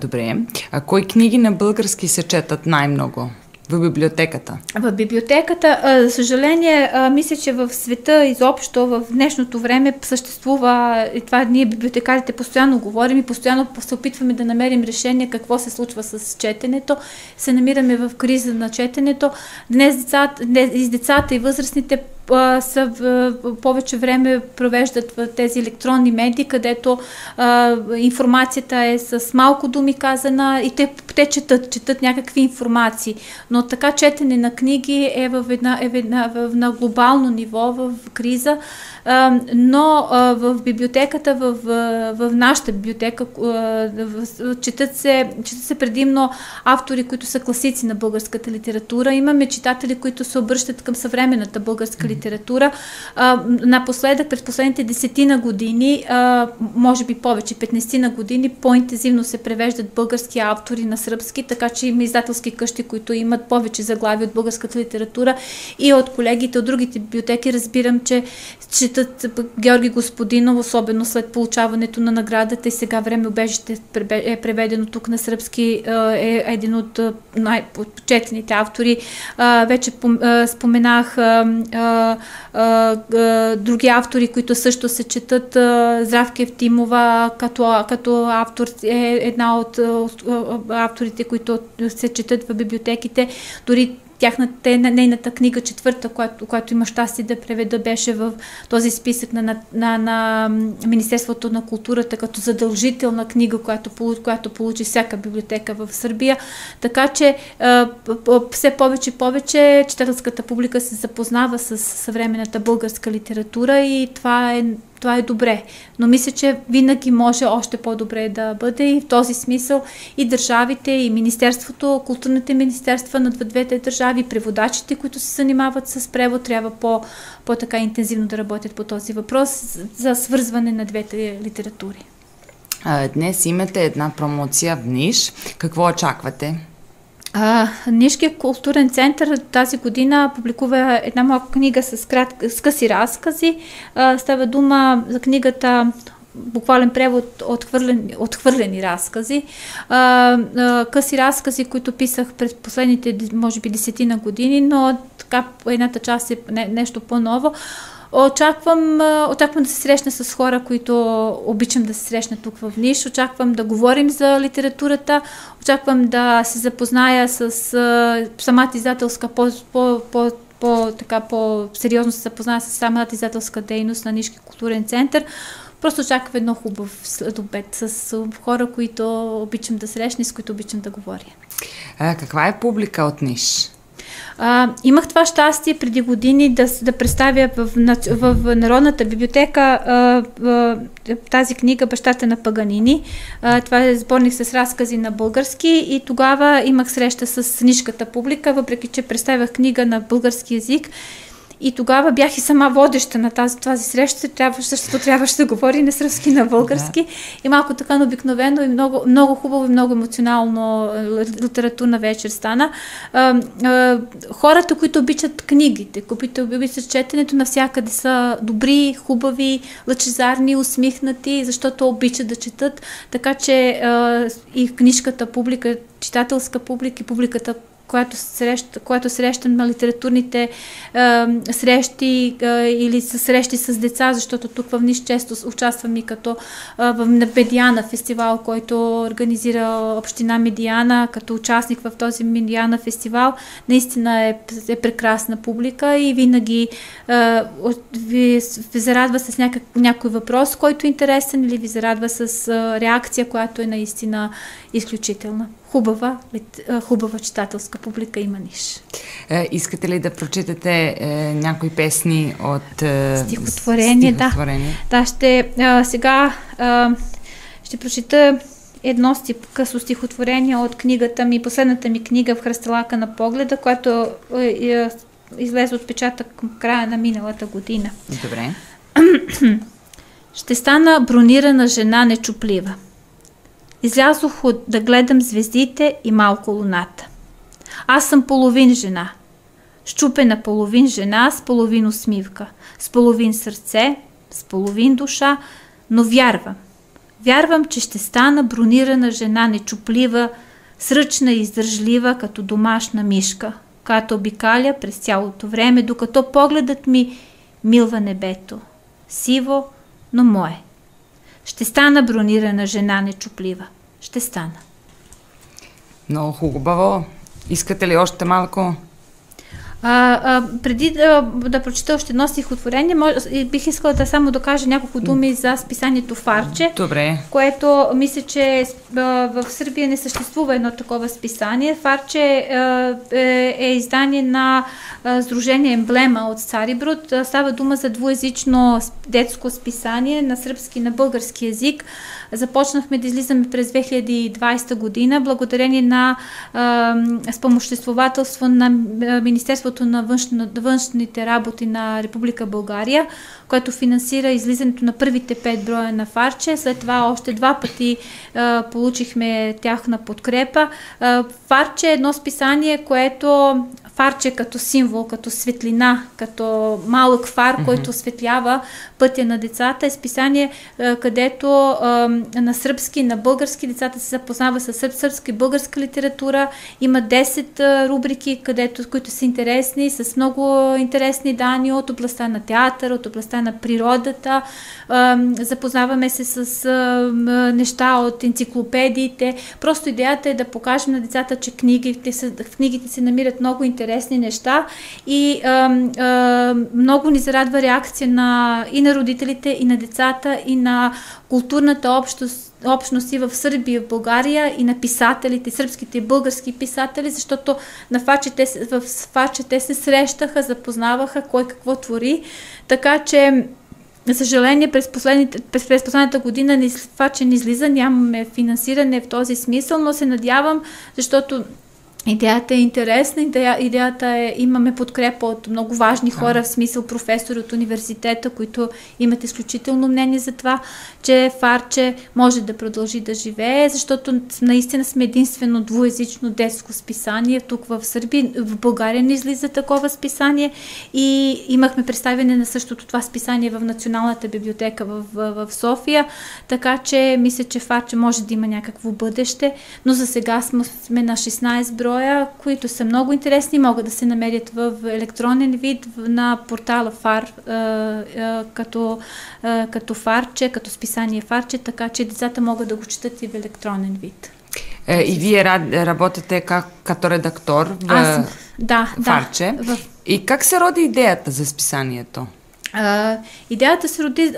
Добре. А кои книги на български се четат най-много в библиотеката? В библиотеката, за съжаление, мисля, че в света изобщо в днешното време съществува, и това ние библиотекарите постоянно говорим и постоянно се опитваме да намерим решение какво се случва с четенето. Се намираме в криза на четенето. Днес децата и възрастните повече време провеждат в тези електронни медии, където информацията е с малко думи казана и те четат някакви информации. Но така четене на книги е на глобално ниво, в криза, но в библиотеката, в нашата библиотека, четат се предимно автори, които са класици на българската литература. Имаме читатели, които се обръщат към съвременната българска литература. Напоследък, през последните 10 години, може би повече, 15 години, по-интензивно се превеждат български автори на сръбски, така че има издателски къщи, които имат повече заглавия от българската литература, и от колегите от другите библиотеки разбирам, че четат Георги Господинов, особено след получаването на наградата, и сега Времеубежище е преведено тук на сръбски, е един от най-почетените автори. Вече споменах други автори, които също се четат. Здравка Евтимова като автор е една от авторите, които се четат в библиотеките. Дори нейната книга четвърта, която има щастие да преведа, беше в този списък на Министерството на културата като задължителна книга, която получи всяка библиотека в Сърбия. Така че все повече и повече читателската публика се запознава с съвременната българска литература и това е добре. Но мисля, че винаги може още по-добре да бъде, и в този смисъл и държавите, и министерството, културните министерства на двете държави, преводачите, които се занимават с превод, трябва по-така интензивно да работят по този въпрос за свързване на двете литератури. Днес имате една промоция в Ниш. Какво очаквате? Нишкият културен център тази година публикува една малка книга с къси разкази. Става дума за книгата, буквален превод, отхвърлени разкази. Къси разкази, които писах през последните, може би, 10 години, но така едната част е нещо по-ново. Очаквам да се срещна с хора, които обичам да се срещна тук в Ниш. Очаквам да говорим за литературата. Очаквам да се запозная с самата издателска, по-сериозно се запозная с самата издателска дейност на Нишки културен център. Просто очаквам едно хубав следобед с хора, които обичам да срещна и с които обичам да говоря. Каква е публика от Ниш? Имах това щастие преди години да представя в Народната библиотека тази книга "Бащата на Паганини". Това е сборник с разкази на български, и тогава имах среща с нишката публика, въпреки че представях книга на български език. И тогава бях и сама водеща на тази среща. Трябваше да говори на сръбски, на български. Да. И малко така обикновено и много, много хубаво и много емоционално литературна вечер стана. Хората, които обичат книгите, които обичат четенето, навсякъде са добри, хубави, лъчезарни, усмихнати, защото обичат да четат. Така че и книжката публика, читателска публика и публиката, която срещам на литературните срещи или са срещи с деца, защото тук в Ниш често участвам и като на Медиана фестивал, който организира община Медиана, като участник в този Медиана фестивал. Наистина е прекрасна публика и винаги ви зарадва с някой въпрос, който е интересен, или ви зарадва с реакция, която е наистина изключителна. Хубава читателска публика има Ниш. Искате ли да прочитате някои песни от стихотворение? Да, сега ще прочита едно късо стихотворение от книгата ми, последната ми книга "В хръсталака на погледа", която излезе от печатък към края на миналата година. Добре. Ще стана бронирана жена нечуплива. Излязох да гледам звездите и малко луната. Аз съм половин жена. Счупена половин жена с половин усмивка, с половин сърце, с половин душа, но вярвам. Вярвам, че ще стана бронирана жена, нечуплива, сръчна и издържлива, като домашна мишка, която обикаля през цялото време, докато погледът ми милва небето. Сиво, но мое. Ще стана бронирана жена, нечуплива. Ще стана. Много хубаво. Искате ли още малко? Преди да прочита още едно стихотворение, бих искала да само да кажа няколко думи за списанието Фарче. Добре. Което мисля, че в Сърбия не съществува едно такова списание. Фарче е издание на Сдружение Емблема от Цариброд. Става дума за двуезично детско списание на сръбски и на български език. Започнахме да излизаме през 2020 година, благодарение на спомоществователство на Министерството на външните работи на Република България, което финансира излизането на първите 5 броя на Фарче. След това още 2 пъти получихме тяхна подкрепа. Фарче е едно списание, което Фарче като символ, като светлина, като малък фар, който осветлява пътя на децата. Е списание, където на сръбски, на български децата се запознава с сръбска и българска литература. Има 10 рубрики, които са интересни, с много интересни данни от областта на театър, от областта на природата. Запознаваме се с неща от енциклопедиите. Просто идеята е да покажем на децата, че в книгите се намират много интересни неща и много ни зарадва реакция и на родителите, и на децата, и на културната общност и в Сърбия, и в България, и на писателите, сръбските и български писатели, защото в Фарче те се срещаха, запознаваха кой какво твори, така че за съжаление, през последната година Фарче не излиза, нямаме финансиране в този смисъл, но се надявам, защото идеята е интересна, имаме подкрепа от много важни хора, в смисъл професори от университета, които имат изключително мнение за това, че Фарче може да продължи да живее, защото наистина сме единствено двуезично детско списание. Тук в Сърбия, в България не излиза такова списание и имахме представяне на същото това списание в Националната библиотека в София, така че мисля, че Фарче може да има някакво бъдеще, но за сега сме на 16 броя, които са много интересни, могат да се намерят в електронен вид на портала Фар, като Фарче, като списание Фарче, така че децата могат да го четат и в електронен вид. И вие работите като редактор в Фарче. Да. И как се роди идеята за списанието? Идеята се роди,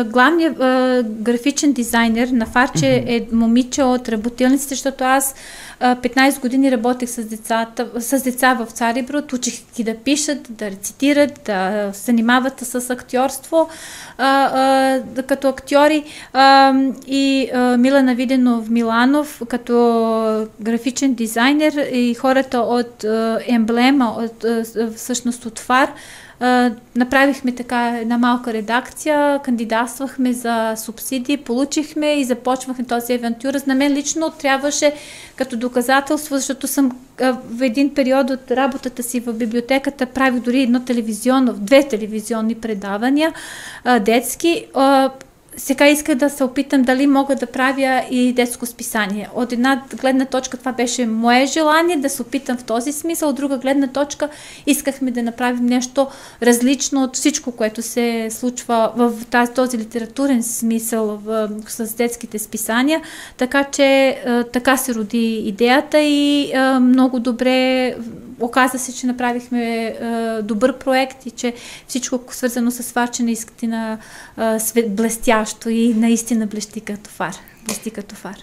главният графичен дизайнер на Фарче е момиче от работилниците, защото аз 15 години работех с деца в Цариброд, учих ги да пишат, да рецитират, да се занимават с актьорство като актьори, и Милана Виденов Миланов като графичен дизайнер и хората от Емблема, всъщност от Фар. Направихме така една малка редакция, кандидатствахме за субсидии, получихме и започвахме този авантюра. За мен лично трябваше като доказателство, защото съм в един период от работата си в библиотеката правих дори 2 телевизионни предавания детски. Сега исках да се опитам дали мога да правя и детско списание. От една гледна точка това беше мое желание да се опитам в този смисъл, от друга гледна точка искахме да направим нещо различно от всичко, което се случва в този литературен смисъл с детските списания. Така че така се роди идеята и много добре оказа се, че направихме добър проект и че всичко свързано с Фарче наистина блестящо и наистина блести като фар.